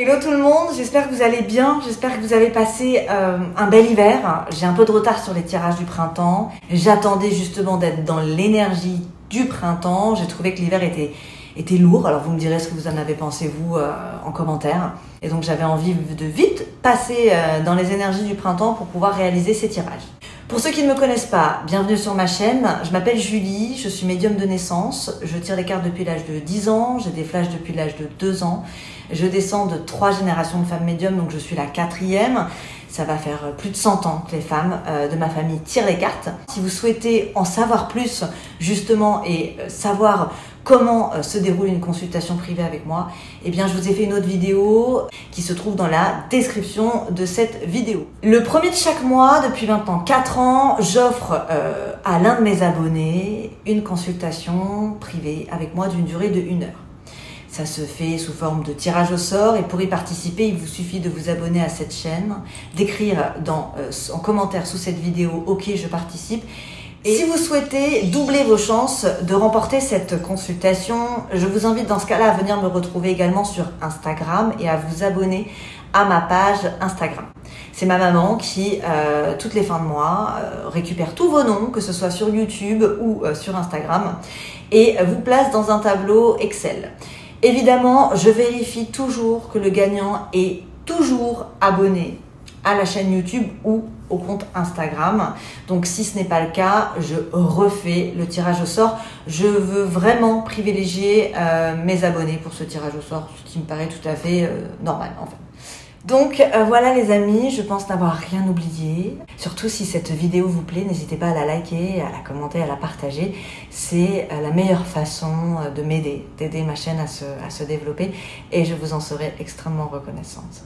Hello tout le monde, j'espère que vous allez bien, j'espère que vous avez passé un bel hiver. J'ai un peu de retard sur les tirages du printemps. J'attendais justement d'être dans l'énergie du printemps. J'ai trouvé que l'hiver était lourd, alors vous me direz ce que vous en avez pensé vous en commentaire. Et donc j'avais envie de vite passer dans les énergies du printemps pour pouvoir réaliser ces tirages. Pour ceux qui ne me connaissent pas, bienvenue sur ma chaîne. Je m'appelle Julie, je suis médium de naissance. Je tire les cartes depuis l'âge de 10 ans, j'ai des flashs depuis l'âge de 2 ans. Je descends de 3 générations de femmes médiums, donc je suis la 4e. Ça va faire plus de 100 ans que les femmes de ma famille tirent les cartes. Si vous souhaitez en savoir plus justement et savoir comment se déroule une consultation privée avec moi, eh bien je vous ai fait une autre vidéo qui se trouve dans la description de cette vidéo. Le premier de chaque mois, depuis maintenant 4 ans, j'offre à l'un de mes abonnés une consultation privée avec moi d'une durée de 1 heure. Ça se fait sous forme de tirage au sort et pour y participer, il vous suffit de vous abonner à cette chaîne, d'écrire en commentaire sous cette vidéo « Ok, je participe ». Et si vous souhaitez doubler vos chances de remporter cette consultation, je vous invite dans ce cas-là à venir me retrouver également sur Instagram et à vous abonner à ma page Instagram. C'est ma maman qui, toutes les fins de mois, récupère tous vos noms, que ce soit sur YouTube ou sur Instagram, et vous place dans un tableau Excel. Évidemment, je vérifie toujours que le gagnant est toujours abonné à la chaîne YouTube ou au compte Instagram. Donc si ce n'est pas le cas, je refais le tirage au sort. Je veux vraiment privilégier mes abonnés pour ce tirage au sort, ce qui me paraît tout à fait normal en fait. Donc voilà les amis, je pense n'avoir rien oublié. Surtout si cette vidéo vous plaît, n'hésitez pas à la liker, à la commenter, à la partager. C'est la meilleure façon de m'aider, d'aider ma chaîne à se développer et je vous en serai extrêmement reconnaissante.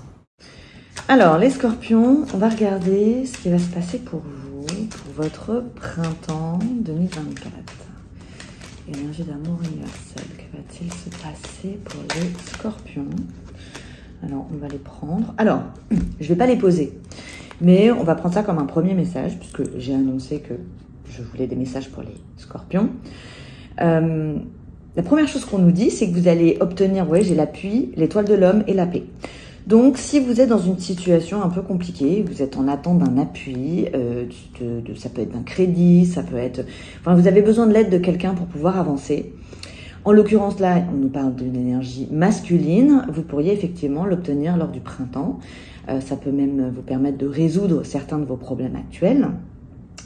Alors les scorpions, on va regarder ce qui va se passer pour vous, pour votre printemps 2024. Énergie d'amour universel, que va-t-il se passer pour les scorpions? Alors, on va les prendre. Alors, je ne vais pas les poser, mais on va prendre ça comme un premier message, puisque j'ai annoncé que je voulais des messages pour les scorpions. La première chose qu'on nous dit, c'est que vous allez obtenir, ouais, j'ai l'appui, l'étoile de l'homme et la paix. Donc, si vous êtes dans une situation un peu compliquée, vous êtes en attente d'un appui, ça peut être d'un crédit, ça peut être... Enfin, vous avez besoin de l'aide de quelqu'un pour pouvoir avancer. En l'occurrence, là, on nous parle d'une énergie masculine. Vous pourriez effectivement l'obtenir lors du printemps. Ça peut même vous permettre de résoudre certains de vos problèmes actuels,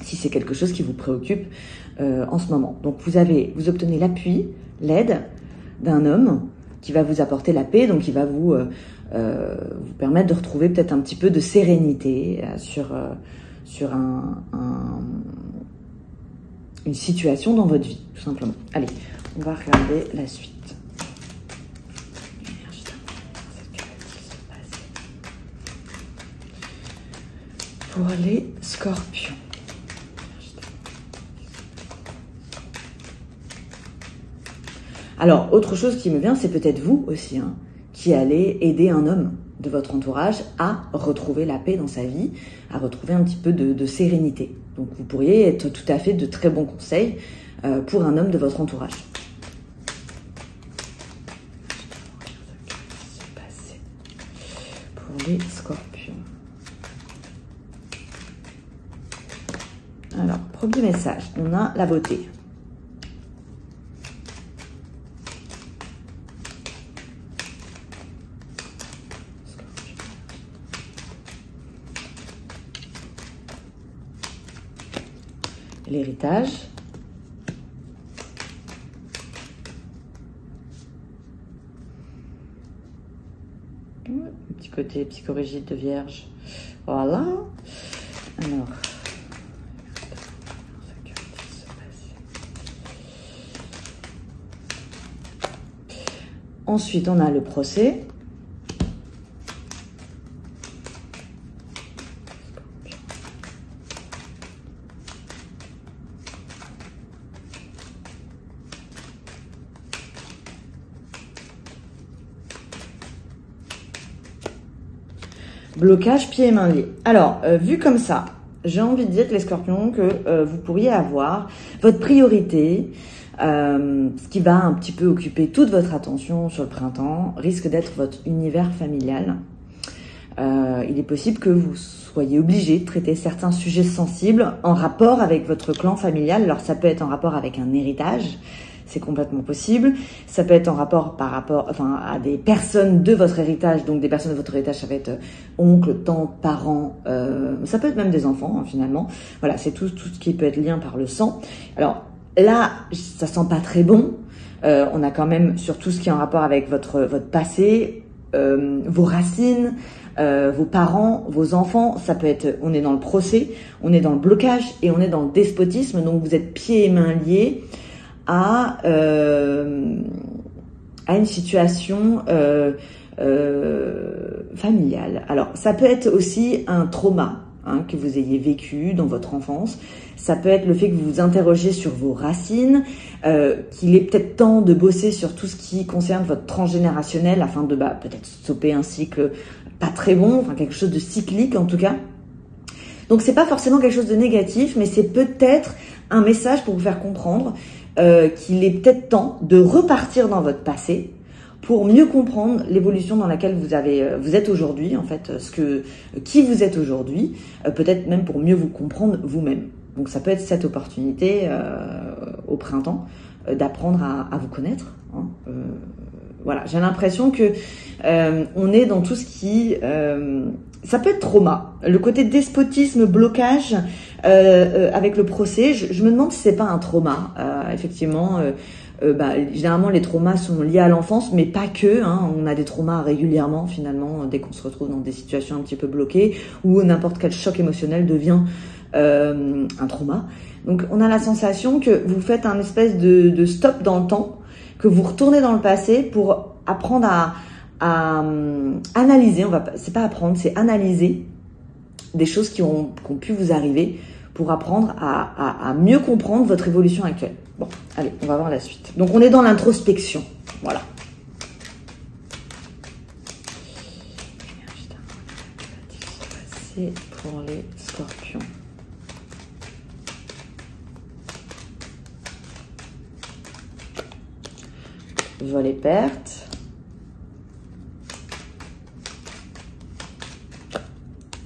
si c'est quelque chose qui vous préoccupe en ce moment. Donc, vous obtenez l'appui, l'aide d'un homme qui va vous apporter la paix, donc qui va vous permettre de retrouver peut-être un petit peu de sérénité sur une situation dans votre vie, tout simplement. Allez. On va regarder la suite. Pour les scorpions. Alors, autre chose qui me vient, c'est peut-être vous aussi, hein, qui allez aider un homme de votre entourage à retrouver la paix dans sa vie, à retrouver un petit peu de sérénité. Donc, vous pourriez être tout à fait de très bons conseils pour un homme de votre entourage. Les scorpions. Alors, premier message, on a la beauté. L'héritage. Petit côté psychorigide de Vierge. Voilà. Alors. Ensuite, on a le procès. Blocage, pieds et mains liés. Alors, vu comme ça, j'ai envie de dire que les scorpions, que vous pourriez avoir votre priorité Ce qui va un petit peu occuper toute votre attention sur le printemps risque d'être votre univers familial. Il est possible que vous soyez obligé de traiter certains sujets sensibles en rapport avec votre clan familial. Alors ça peut être en rapport avec un héritage, c'est complètement possible. Ça peut être en rapport à des personnes de votre héritage. Donc des personnes de votre héritage, ça va être oncle, tante, parents, ça peut être même des enfants finalement. Voilà, c'est tout ce qui peut être lien par le sang. Alors là, ça sent pas très bon. On a quand même sur tout ce qui est en rapport avec votre passé, vos racines, vos parents, vos enfants. Ça peut être, on est dans le procès, on est dans le blocage et on est dans le despotisme. Donc vous êtes pieds et mains liés à une situation familiale. Alors ça peut être aussi un trauma que vous ayez vécu dans votre enfance. Ça peut être le fait que vous vous interrogez sur vos racines, qu'il est peut-être temps de bosser sur tout ce qui concerne votre transgénérationnel afin de peut-être stopper un cycle pas très bon, enfin quelque chose de cyclique en tout cas. Donc c'est pas forcément quelque chose de négatif, mais c'est peut-être un message pour vous faire comprendre qu'il est peut-être temps de repartir dans votre passé pour mieux comprendre l'évolution dans laquelle vous êtes aujourd'hui, en fait, qui vous êtes aujourd'hui, peut-être même pour mieux vous comprendre vous-même. Donc ça peut être cette opportunité au printemps d'apprendre à vous connaître. Voilà, j'ai l'impression que on est dans tout ce qui... ça peut être trauma. Le côté despotisme, blocage avec le procès, je me demande si c'est pas un trauma. Effectivement, généralement les traumas sont liés à l'enfance, mais pas que. On a des traumas régulièrement finalement dès qu'on se retrouve dans des situations un petit peu bloquées où n'importe quel choc émotionnel devient un trauma. Donc on a la sensation que vous faites un espèce de stop dans le temps, que vous retournez dans le passé pour apprendre à analyser, c'est pas apprendre, c'est analyser des choses qui ont pu vous arriver pour apprendre à mieux comprendre votre évolution actuelle. Bon, allez, on va voir la suite. Donc on est dans l'introspection, voilà. C'est pour les scorpions. Vol et perte.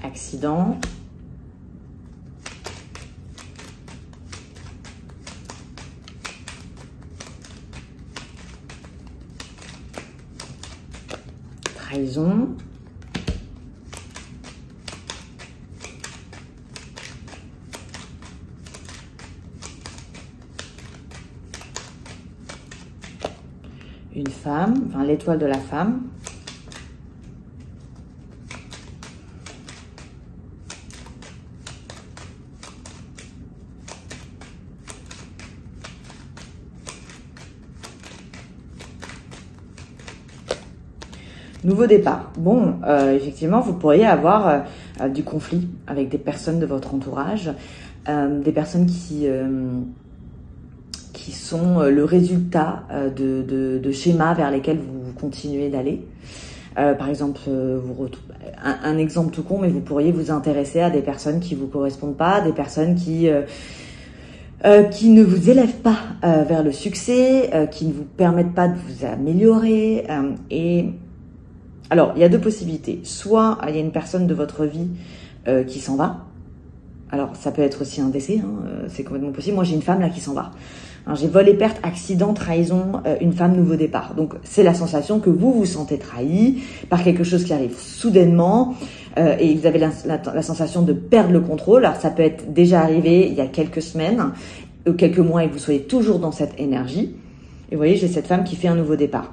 Accident. Trahison. Une femme, enfin l'étoile de la femme. Nouveau départ. Bon, effectivement, vous pourriez avoir du conflit avec des personnes de votre entourage, des personnes qui sont le résultat de schémas vers lesquels vous continuez d'aller. Par exemple, un exemple tout con, mais vous pourriez vous intéresser à des personnes qui vous correspondent pas, des personnes qui ne vous élèvent pas vers le succès, qui ne vous permettent pas de vous améliorer. Alors, il y a deux possibilités. Soit il y a une personne de votre vie qui s'en va. Alors, ça peut être aussi un décès, c'est complètement possible. Moi, j'ai une femme là qui s'en va. J'ai vol et perte, accident, trahison, une femme, nouveau départ. Donc, c'est la sensation que vous vous sentez trahi par quelque chose qui arrive soudainement et vous avez la sensation de perdre le contrôle. Alors, ça peut être déjà arrivé il y a quelques semaines ou quelques mois et que vous soyez toujours dans cette énergie. Et vous voyez, j'ai cette femme qui fait un nouveau départ.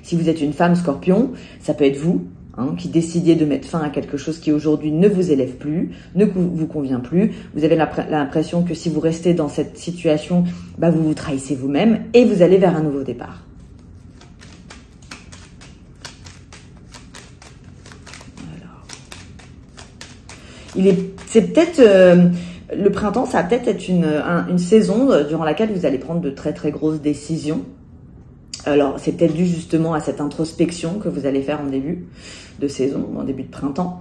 Si vous êtes une femme scorpion, ça peut être vous qui décidiez de mettre fin à quelque chose qui aujourd'hui ne vous élève plus, ne vous convient plus. Vous avez l'impression que si vous restez dans cette situation, vous vous trahissez vous-même et vous allez vers un nouveau départ. C'est peut-être le printemps, ça va peut-être être une saison durant laquelle vous allez prendre de très très grosses décisions. Alors, c'est peut-être dû justement à cette introspection que vous allez faire en début de saison, en début de printemps.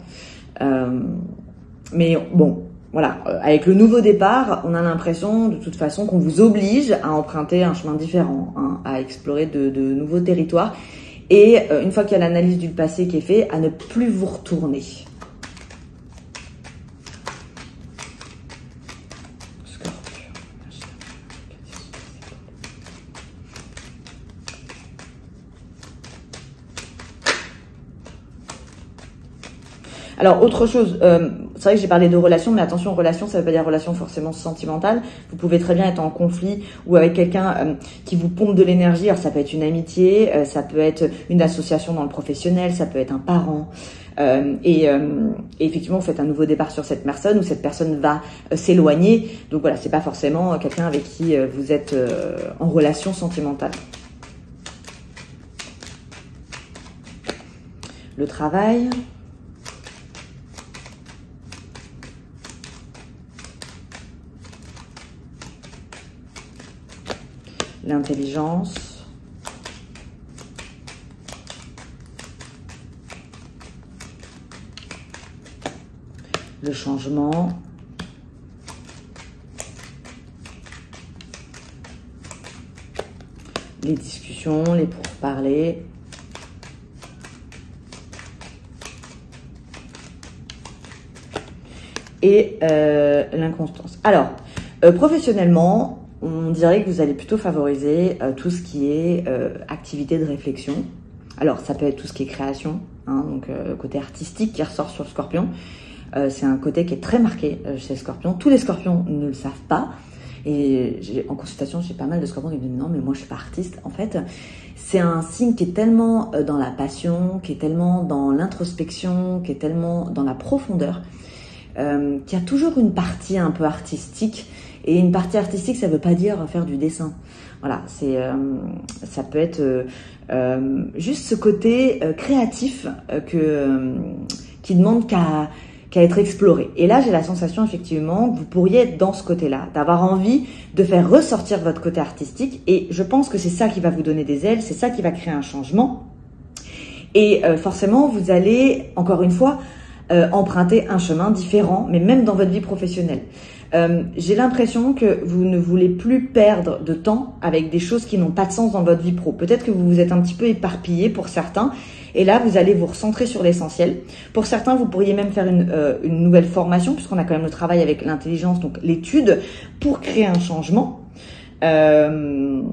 Mais bon, voilà, avec le nouveau départ, on a l'impression de toute façon qu'on vous oblige à emprunter un chemin différent, hein, à explorer de nouveaux territoires. Et une fois qu'il y a l'analyse du passé qui est faite, à ne plus vous retourner. Alors, autre chose, c'est vrai que j'ai parlé de relations, mais attention, relation, ça veut pas dire relation forcément sentimentale. Vous pouvez très bien être en conflit ou avec quelqu'un qui vous pompe de l'énergie. Alors, ça peut être une amitié, ça peut être une association dans le professionnel, ça peut être un parent. Et effectivement, vous faites un nouveau départ sur cette personne ou cette personne va s'éloigner. Donc voilà, c'est pas forcément quelqu'un avec qui vous êtes en relation sentimentale. Le travail. L'intelligence, le changement, les discussions, les pourparlers, et l'inconstance. Alors, professionnellement, on dirait que vous allez plutôt favoriser tout ce qui est activité de réflexion. Alors, ça peut être tout ce qui est création, hein, donc côté artistique qui ressort sur le Scorpion. C'est un côté qui est très marqué chez les Scorpions. Tous les Scorpions ne le savent pas. Et en consultation, j'ai pas mal de Scorpions qui me disent « Non, mais moi, je suis pas artiste. » En fait, c'est un signe qui est tellement dans la passion, qui est tellement dans l'introspection, qui est tellement dans la profondeur, qu'il y a toujours une partie un peu artistique. Et une partie artistique, ça veut pas dire faire du dessin. Voilà, ça peut être juste ce côté créatif qui demande qu'à être exploré. Et là, j'ai la sensation effectivement que vous pourriez être dans ce côté-là, d'avoir envie de faire ressortir votre côté artistique. Et je pense que c'est ça qui va vous donner des ailes, c'est ça qui va créer un changement. Et forcément, vous allez, encore une fois, emprunter un chemin différent, mais même dans votre vie professionnelle. J'ai l'impression que vous ne voulez plus perdre de temps avec des choses qui n'ont pas de sens dans votre vie pro. Peut-être que vous vous êtes un petit peu éparpillé pour certains, et là vous allez vous recentrer sur l'essentiel. Pour certains, vous pourriez même faire une nouvelle formation, puisqu'on a quand même le travail avec l'intelligence, donc l'étude, pour créer un changement. Alors,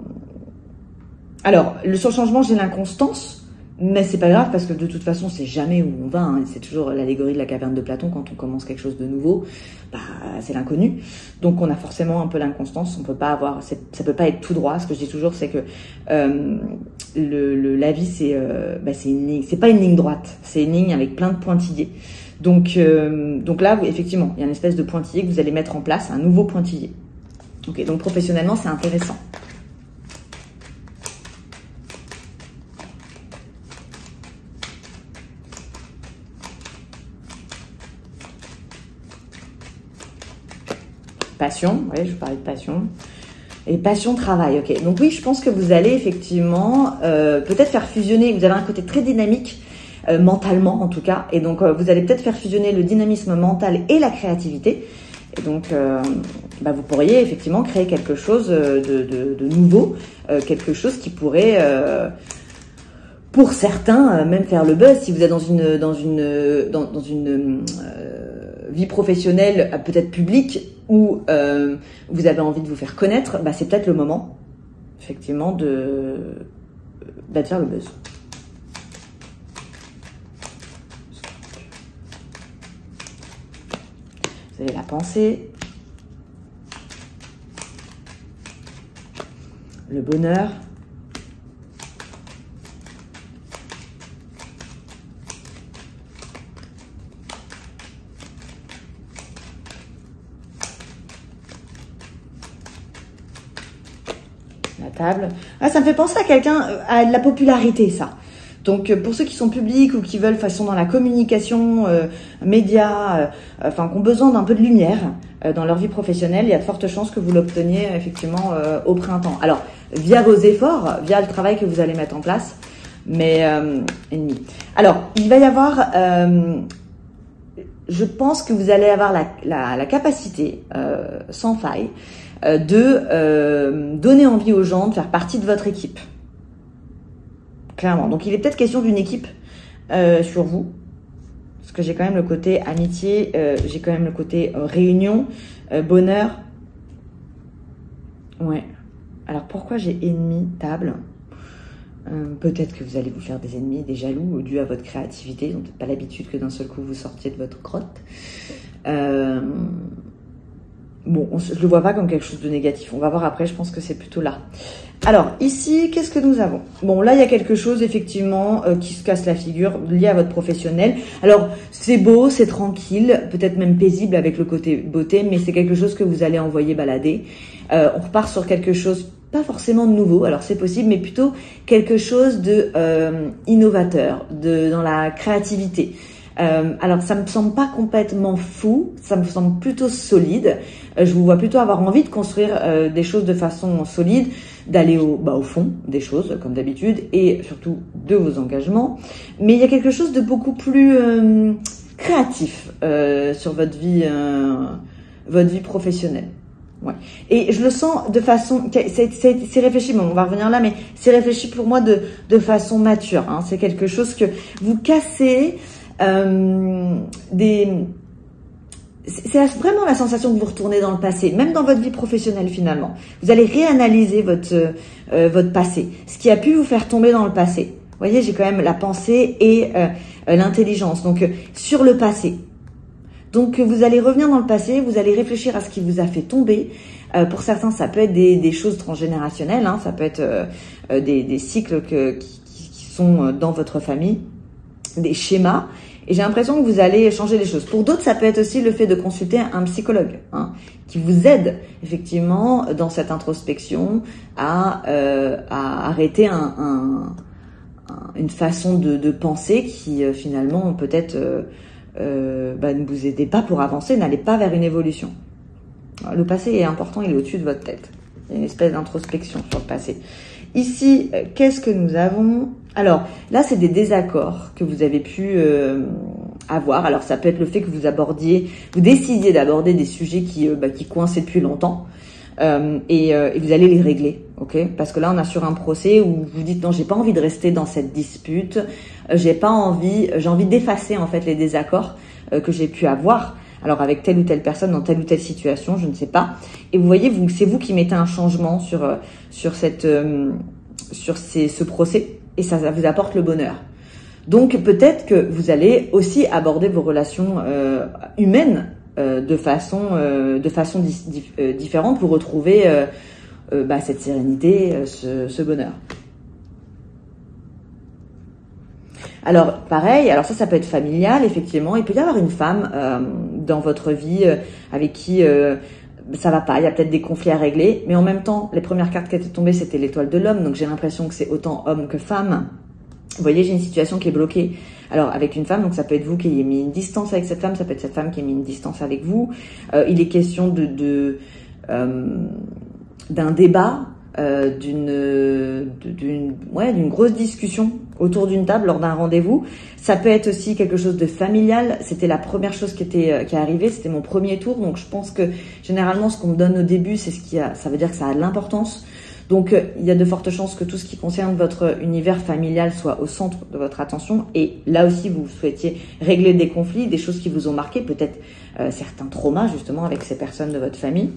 sur le changement, j'ai l'inconstance. Mais c'est pas grave parce que de toute façon, c'est jamais où on va. Hein. C'est toujours l'allégorie de la caverne de Platon. Quand on commence quelque chose de nouveau, bah, c'est l'inconnu. Donc, on a forcément un peu l'inconstance. On peut pas avoir, ça peut pas être tout droit. Ce que je dis toujours, c'est que la vie, c'est une ligne. C'est pas une ligne droite. C'est une ligne avec plein de pointillés. Donc là, effectivement, il y a une espèce de pointillé que vous allez mettre en place, un nouveau pointillé. Ok. Donc professionnellement, c'est intéressant. Passion, oui, je vous parlais de passion. Et passion, travail, ok. Donc oui, je pense que vous allez effectivement peut-être faire fusionner, vous avez un côté très dynamique, mentalement en tout cas, et donc vous allez peut-être faire fusionner le dynamisme mental et la créativité. Et donc, vous pourriez effectivement créer quelque chose de nouveau, quelque chose qui pourrait... pour certains, même faire le buzz. Si vous êtes dans une vie professionnelle peut-être publique où vous avez envie de vous faire connaître, c'est peut-être le moment, effectivement, de faire le buzz. Vous avez la pensée, le bonheur, la table. Ah, ça me fait penser à quelqu'un, à de la popularité, ça. Donc, pour ceux qui sont publics ou qui veulent, façon dans la communication, médias, qui ont besoin d'un peu de lumière dans leur vie professionnelle, il y a de fortes chances que vous l'obteniez effectivement au printemps. Alors, via vos efforts, via le travail que vous allez mettre en place, mais ennemi. Alors, il va y avoir je pense que vous allez avoir la capacité, sans faille, de donner envie aux gens de faire partie de votre équipe. Clairement. Donc, il est peut-être question d'une équipe sur vous. Parce que j'ai quand même le côté amitié, j'ai quand même le côté réunion, bonheur. Ouais. Alors, pourquoi j'ai ennemi, table? Peut-être que vous allez vous faire des ennemis, des jaloux, dû à votre créativité. Ils n'ont peut-être pas l'habitude que d'un seul coup, vous sortiez de votre grotte. Bon, je le vois pas comme quelque chose de négatif. On va voir après, je pense que c'est plutôt là. Alors, ici, qu'est-ce que nous avons? Bon, là, il y a quelque chose, effectivement, qui se casse la figure, lié à votre professionnel. Alors, c'est beau, c'est tranquille, peut-être même paisible avec le côté beauté, mais c'est quelque chose que vous allez envoyer balader. On repart sur quelque chose, pas forcément de nouveau, alors c'est possible, mais plutôt quelque chose de innovateur, dans la créativité. Alors, ça me semble pas complètement fou, ça me semble plutôt solide. Je vous vois plutôt avoir envie de construire des choses de façon solide, d'aller au fond des choses, comme d'habitude, et surtout de vos engagements. Mais il y a quelque chose de beaucoup plus créatif sur votre vie professionnelle. Ouais. Et je le sens de façon, c'est réfléchi, bon, on va revenir là, mais c'est réfléchi pour moi de façon mature. Hein. C'est quelque chose que vous cassez c'est vraiment la sensation que vous retournez dans le passé, même dans votre vie professionnelle finalement. Vous allez réanalyser votre passé, ce qui a pu vous faire tomber dans le passé. Vous voyez, j'ai quand même la pensée et l'intelligence, donc sur le passé. Donc vous allez revenir dans le passé, vous allez réfléchir à ce qui vous a fait tomber. Pour certains, ça peut être des choses transgénérationnelles, hein, ça peut être des cycles qui sont dans votre famille, des schémas. Et j'ai l'impression que vous allez changer les choses. Pour d'autres, ça peut être aussi le fait de consulter un psychologue, hein, qui vous aide effectivement dans cette introspection à arrêter une façon de penser qui finalement peut-être ne vous aidait pas pour avancer, n'allait pas vers une évolution. Le passé est important, il est au-dessus de votre tête. Il y a une espèce d'introspection sur le passé. Ici, qu'est-ce que nous avons? Alors, là, c'est des désaccords que vous avez pu avoir. Alors, ça peut être le fait que vous décidiez d'aborder des sujets qui coinçaient depuis longtemps et vous allez les régler, ok? Parce que là, on a sur un procès où vous dites non, j'ai pas envie de rester dans cette dispute, j'ai envie d'effacer en fait les désaccords que j'ai pu avoir. Alors avec telle ou telle personne dans telle ou telle situation, je ne sais pas. Et vous voyez, c'est vous qui mettez un changement sur ce procès et ça vous apporte le bonheur. Donc peut-être que vous allez aussi aborder vos relations humaines de façon différente pour retrouver cette sérénité, ce bonheur. Alors, pareil, alors ça peut être familial, effectivement. Il peut y avoir une femme dans votre vie avec qui ça va pas, il y a peut-être des conflits à régler. Mais en même temps, les premières cartes qui étaient tombées, c'était l'étoile de l'homme. Donc, j'ai l'impression que c'est autant homme que femme. Vous voyez, j'ai une situation qui est bloquée. Alors, avec une femme, donc ça peut être vous qui ayez mis une distance avec cette femme, ça peut être cette femme qui a mis une distance avec vous. Il est question d'un débat, d'une grosse discussion autour d'une table lors d'un rendez-vous. Ça peut être aussi quelque chose de familial. C'était la première chose qui est arrivée. C'était mon premier tour. Donc, je pense que généralement, ce qu'on me donne au début, ça veut dire que ça a de l'importance. Donc, il y a de fortes chances que tout ce qui concerne votre univers familial soit au centre de votre attention. Et là aussi, vous souhaitiez régler des conflits, des choses qui vous ont marqué, peut-être certains traumas justement avec ces personnes de votre famille.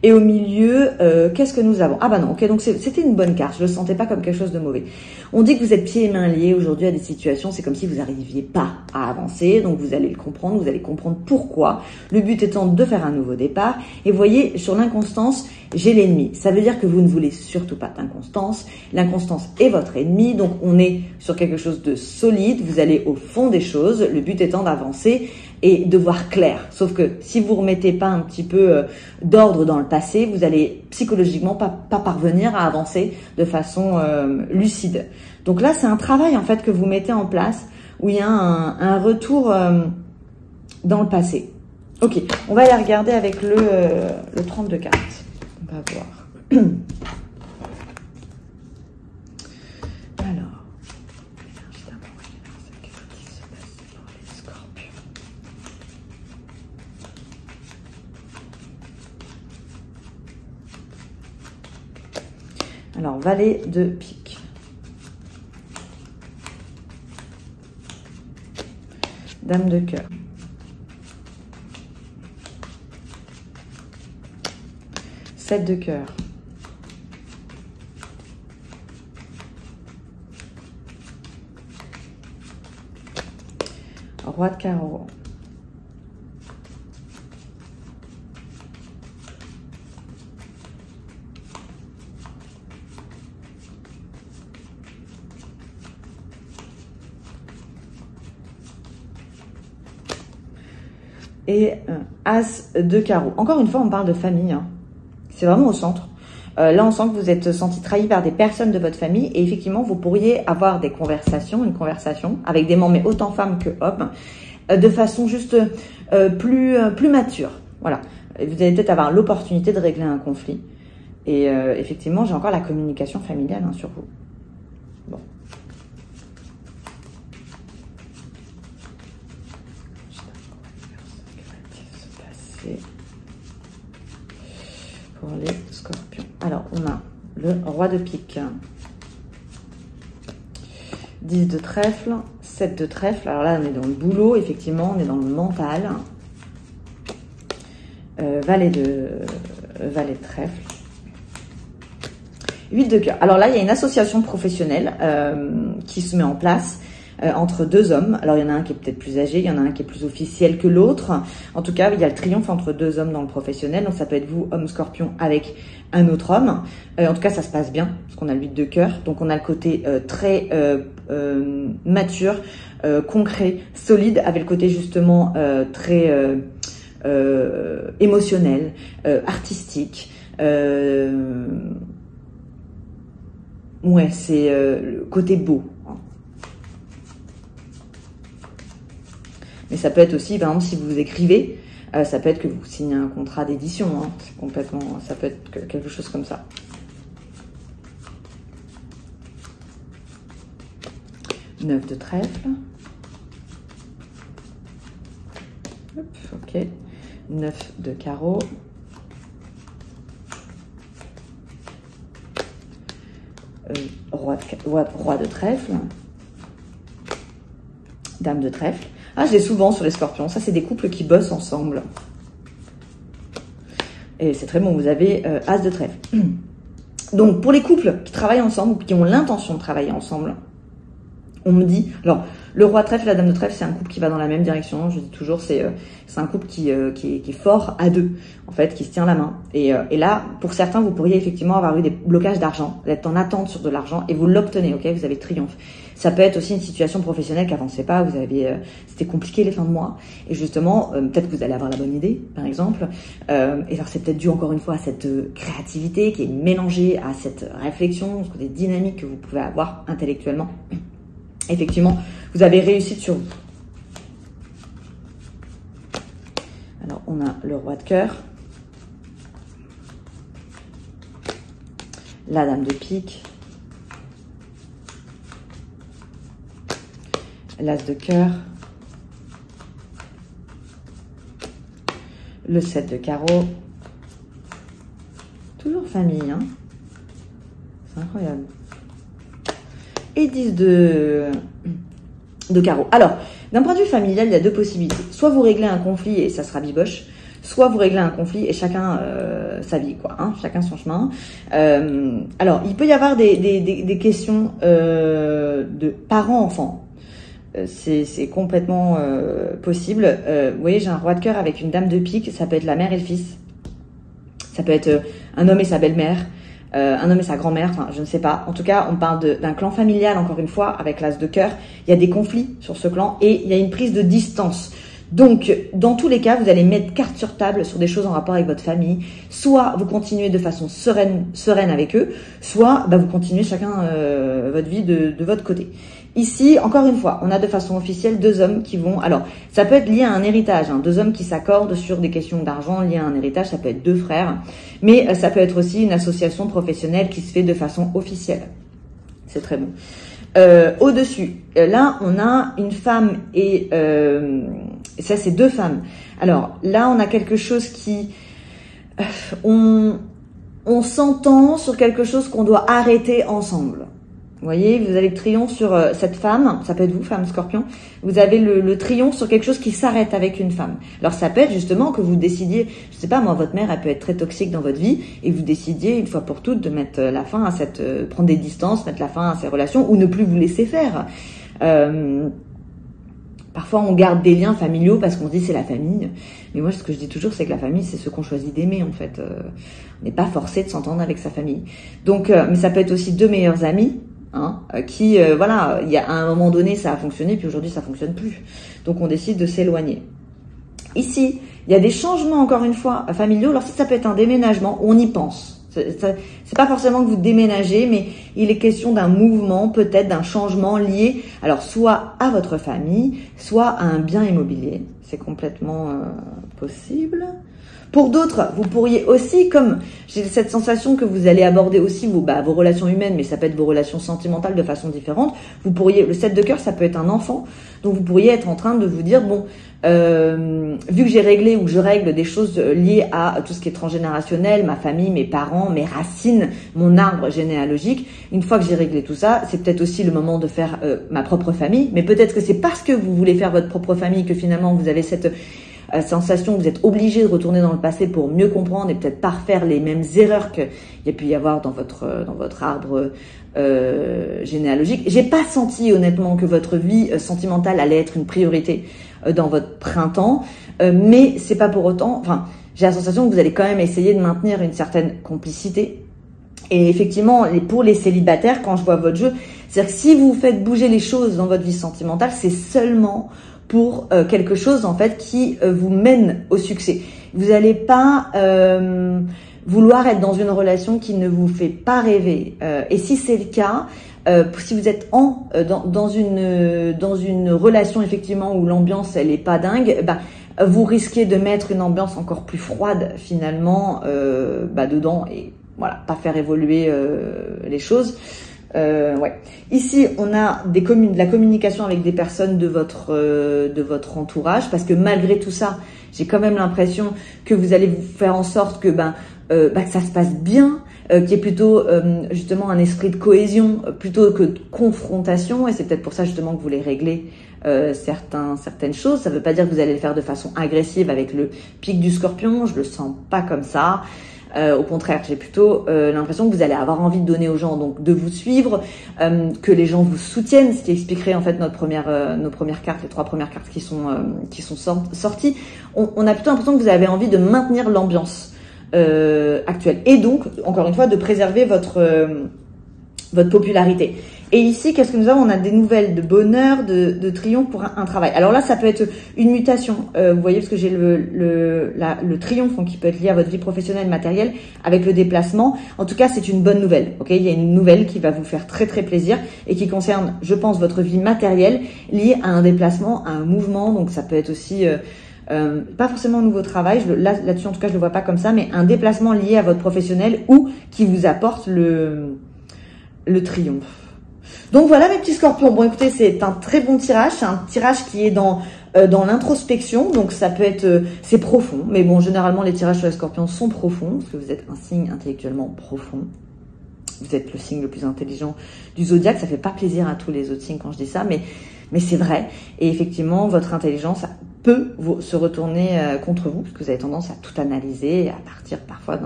Et au milieu, qu'est-ce que nous avons? Ah bah non, ok, donc c'était une bonne carte, je le sentais pas comme quelque chose de mauvais. On dit que vous êtes pieds et mains liés aujourd'hui à des situations, c'est comme si vous n'arriviez pas à avancer, donc vous allez le comprendre, vous allez comprendre pourquoi. Le but étant de faire un nouveau départ. Et vous voyez, sur l'inconstance, j'ai l'ennemi. Ça veut dire que vous ne voulez surtout pas d'inconstance. L'inconstance est votre ennemi, donc on est sur quelque chose de solide, vous allez au fond des choses, le but étant d'avancer et de voir clair. Sauf que si vous remettez pas un petit peu d'ordre dans le passé, vous allez psychologiquement pas parvenir à avancer de façon lucide. Donc là, c'est un travail en fait que vous mettez en place où il y a un retour dans le passé. Ok, on va aller regarder avec le 32 cartes. On va voir. Alors, Alors, valet de pique. Dame de cœur. Sept de cœur. Roi de carreau. Et As de carreau. Encore une fois, on parle de famille. Hein. C'est vraiment au centre. Là, on sent que vous êtes senti trahi par des personnes de votre famille. Et effectivement, vous pourriez avoir des conversations, une conversation avec des membres, mais autant femmes que hommes, de façon juste plus mature. Voilà. Vous allez peut-être avoir l'opportunité de régler un conflit. Et effectivement, j'ai encore la communication familiale hein, sur vous. Bon. Pour les scorpions. Alors, on a le roi de pique. 10 de trèfle, 7 de trèfle. Alors là, on est dans le boulot, effectivement, on est dans le mental. Valet de trèfle. 8 de cœur. Alors là, il y a une association professionnelle qui se met en place entre deux hommes. Alors, il y en a un qui est peut-être plus âgé, il y en a un qui est plus officiel que l'autre. En tout cas, il y a le triomphe entre deux hommes dans le professionnel. Donc, ça peut être vous, homme scorpion, avec un autre homme. En tout cas, ça se passe bien, parce qu'on a le 8 de cœur. Donc, on a le côté très mature, concret, solide, avec le côté justement très émotionnel, artistique. Ouais, c'est le côté beau. Mais ça peut être aussi, par exemple, si vous écrivez, ça peut être que vous signez un contrat d'édition. Hein. C'est complètement, ça peut être quelque chose comme ça. 9 de trèfle. Hop, ok. 9 de carreau. Roi de trèfle. Dame de trèfle. Ah, je l'ai souvent sur les scorpions. Ça, c'est des couples qui bossent ensemble. Et c'est très bon. Vous avez As de trèfle. Donc, pour les couples qui travaillent ensemble ou qui ont l'intention de travailler ensemble, on me dit... Alors, le roi de trèfle et la dame de trèfle, c'est un couple qui va dans la même direction. Je dis toujours, c'est un couple qui est fort à deux, en fait, qui se tient la main. Et là, pour certains, vous pourriez effectivement avoir eu des blocages d'argent. Vous êtes en attente sur de l'argent et vous l'obtenez, ok? Vous avez triomphe. Ça peut être aussi une situation professionnelle qui n'avançait pas. Vous avez, c'était compliqué les fins de mois. Et justement, peut-être que vous allez avoir la bonne idée, par exemple. Et alors, c'est peut-être dû encore une fois à cette créativité qui est mélangée à cette réflexion, ce côté dynamique que vous pouvez avoir intellectuellement. Effectivement, vous avez réussi sur vous. Alors, on a le roi de cœur. La dame de pique. L'as de cœur. Le 7 de carreau. Toujours famille, hein. C'est incroyable. Et 10 de carreau. Alors, d'un point de vue familial, il y a deux possibilités. Soit vous réglez un conflit et ça sera biboche, soit vous réglez un conflit et chacun sa vie, quoi. Hein, chacun son chemin. Alors, il peut y avoir des questions de parents-enfants. C'est complètement possible. Vous voyez, j'ai un roi de cœur avec une dame de pique. Ça peut être la mère et le fils. Ça peut être un homme et sa belle-mère. Un homme et sa grand-mère, enfin, je ne sais pas. En tout cas, on parle d'un clan familial, encore une fois, avec l'as de cœur. Il y a des conflits sur ce clan et il y a une prise de distance. Donc, dans tous les cas, vous allez mettre carte sur table sur des choses en rapport avec votre famille. Soit vous continuez de façon sereine avec eux, soit vous continuez chacun votre vie de votre côté. Ici, encore une fois, on a de façon officielle deux hommes qui vont... Alors, ça peut être lié à un héritage, hein, deux hommes qui s'accordent sur des questions d'argent liées à un héritage, ça peut être deux frères, mais ça peut être aussi une association professionnelle qui se fait de façon officielle. C'est très bon. Au-dessus, là, on a une femme et... ça, c'est deux femmes. Alors, là, on a quelque chose qui... on s'entend sur quelque chose qu'on doit arrêter ensemble. Vous voyez, vous avez le triomphe sur cette femme, ça peut être vous, femme scorpion, vous avez le triomphe sur quelque chose qui s'arrête avec une femme. Alors ça peut être justement que vous décidiez, je sais pas moi, votre mère elle peut être très toxique dans votre vie et vous décidiez une fois pour toutes de mettre la fin à prendre des distances, mettre la fin à ces relations ou ne plus vous laisser faire. Parfois, on garde des liens familiaux parce qu'on se dit c'est la famille. Mais moi, ce que je dis toujours, c'est que la famille, c'est ce qu'on choisit d'aimer, en fait. On n'est pas forcé de s'entendre avec sa famille. Donc, mais ça peut être aussi deux meilleurs amis, hein, qui, voilà, il y a à un moment donné, ça a fonctionné, puis aujourd'hui, ça fonctionne plus. Donc, on décide de s'éloigner. Ici, il y a des changements, encore une fois, familiaux. Alors, ça peut être un déménagement, on y pense. C'est pas forcément que vous déménagez, mais il est question d'un mouvement, peut-être d'un changement lié, alors soit à votre famille, soit à un bien immobilier. C'est complètement possible. Pour d'autres, vous pourriez aussi, comme j'ai cette sensation que vous allez aborder aussi vos relations humaines, mais ça peut être vos relations sentimentales de façon différente, vous pourriez, le 7 de cœur, ça peut être un enfant, donc vous pourriez être en train de vous dire, bon, vu que j'ai réglé ou je règle des choses liées à tout ce qui est transgénérationnel, ma famille, mes parents, mes racines, mon arbre généalogique, une fois que j'ai réglé tout ça, c'est peut-être aussi le moment de faire ma propre famille, mais peut-être que c'est parce que vous voulez faire votre propre famille que finalement vous avez cette sensation que vous êtes obligé de retourner dans le passé pour mieux comprendre et peut-être pas refaire les mêmes erreurs qu'il y a pu y avoir dans votre arbre généalogique. J'ai pas senti honnêtement que votre vie sentimentale allait être une priorité dans votre printemps, mais c'est pas pour autant, enfin, j'ai la sensation que vous allez quand même essayer de maintenir une certaine complicité. Et effectivement, pour les célibataires, quand je vois votre jeu, c'est-à-dire que si vous faites bouger les choses dans votre vie sentimentale, c'est seulement pour quelque chose en fait qui vous mène au succès. Vous n'allez pas vouloir être dans une relation qui ne vous fait pas rêver. Et si c'est le cas, si vous êtes dans une relation effectivement où l'ambiance elle est pas dingue, vous risquez de mettre une ambiance encore plus froide finalement dedans et voilà, pas faire évoluer les choses. Ouais. Ici, on a de la communication avec des personnes de votre entourage, parce que malgré tout ça, j'ai quand même l'impression que vous allez vous faire en sorte que que ça se passe bien, qu'il y ait plutôt justement un esprit de cohésion plutôt que de confrontation, et c'est peut-être pour ça justement que vous voulez régler certaines choses. Ça ne veut pas dire que vous allez le faire de façon agressive avec le pic du scorpion, je le sens pas comme ça. Au contraire, j'ai plutôt l'impression que vous allez avoir envie de donner aux gens, donc de vous suivre, que les gens vous soutiennent, ce qui expliquerait en fait nos premières cartes, les 3 premières cartes qui sont sorties. On a plutôt l'impression que vous avez envie de maintenir l'ambiance actuelle et donc, encore une fois, de préserver votre popularité. Et ici, qu'est-ce que nous avons? On a des nouvelles de bonheur, de triomphe pour un travail. Alors là, ça peut être une mutation. Vous voyez, parce que j'ai le triomphe qui peut être lié à votre vie professionnelle, matérielle, avec le déplacement. En tout cas, c'est une bonne nouvelle. Ok, il y a une nouvelle qui va vous faire très très plaisir et qui concerne, je pense, votre vie matérielle liée à un déplacement, à un mouvement. Donc ça peut être aussi pas forcément un nouveau travail. Là-dessus, en tout cas, je le vois pas comme ça, mais un déplacement lié à votre professionnel ou qui vous apporte le triomphe. Donc voilà mes petits scorpions, bon écoutez, c'est un très bon tirage, c'est un tirage qui est dans l'introspection, donc ça peut être, c'est profond, mais bon, généralement les tirages sur les scorpions sont profonds, parce que vous êtes un signe intellectuellement profond, vous êtes le signe le plus intelligent du zodiaque, ça fait pas plaisir à tous les autres signes quand je dis ça, mais c'est vrai, et effectivement, votre intelligence peut se retourner contre vous, parce que vous avez tendance à tout analyser, à partir parfois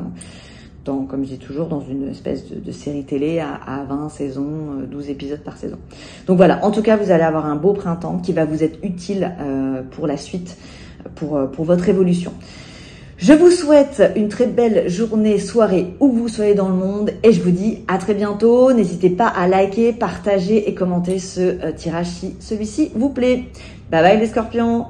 comme je dis toujours, dans une espèce de série télé à 20 saisons, 12 épisodes par saison. Donc voilà, en tout cas, vous allez avoir un beau printemps qui va vous être utile pour la suite, pour votre évolution. Je vous souhaite une très belle journée, soirée, où que vous soyez dans le monde, et je vous dis à très bientôt. N'hésitez pas à liker, partager et commenter ce tirage si celui-ci vous plaît. Bye bye les scorpions!